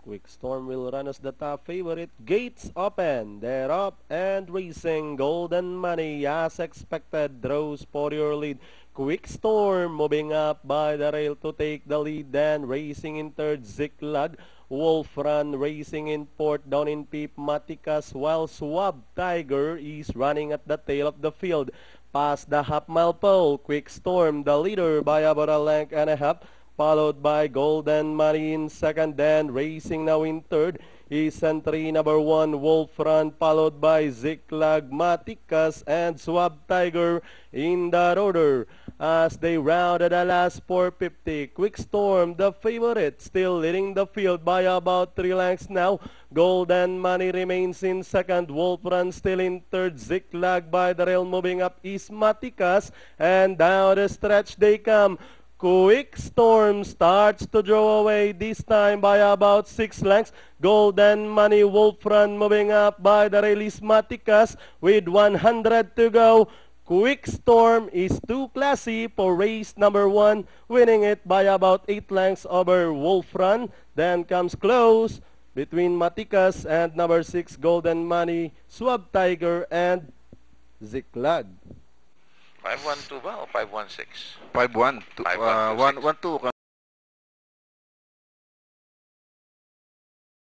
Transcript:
Quick Storm will run as the top favorite. Gates open. They're up and racing. Golden Money, as expected, draws for your lead. Quick Storm moving up by the rail to take the lead. Then racing in third, Ziklag. Wolf Run racing in fourth. Down in fifth, Maticas, while Swab Tiger is running at the tail of the field. Past the half-mile pole, Quick Storm, the leader by about a length and a half, followed by Golden Money in second. Then racing now in third is entry number 1, Wolf Run, followed by Ziklag, Maticas, and Swab Tiger in that order. As they rounded the last 450, Quick Storm, the favorite, still leading the field by about 3 lengths now. Golden Money remains in second, Wolf Run still in third, Ziklag by the rail moving up is Maticas, and down the stretch they come. Quick Storm starts to draw away, this time by about 6 lengths. Golden Money, Wolf Run moving up by the release Maticas with 100 to go. Quick Storm is too classy for race number 1, winning it by about 8 lengths over Wolf Run. Then comes close between Maticas and number 6, Golden Money, Swab Tiger, and Ziklag. 5-1-2 ba o 5-1-6? 5-1. 5-1-2. 1-2.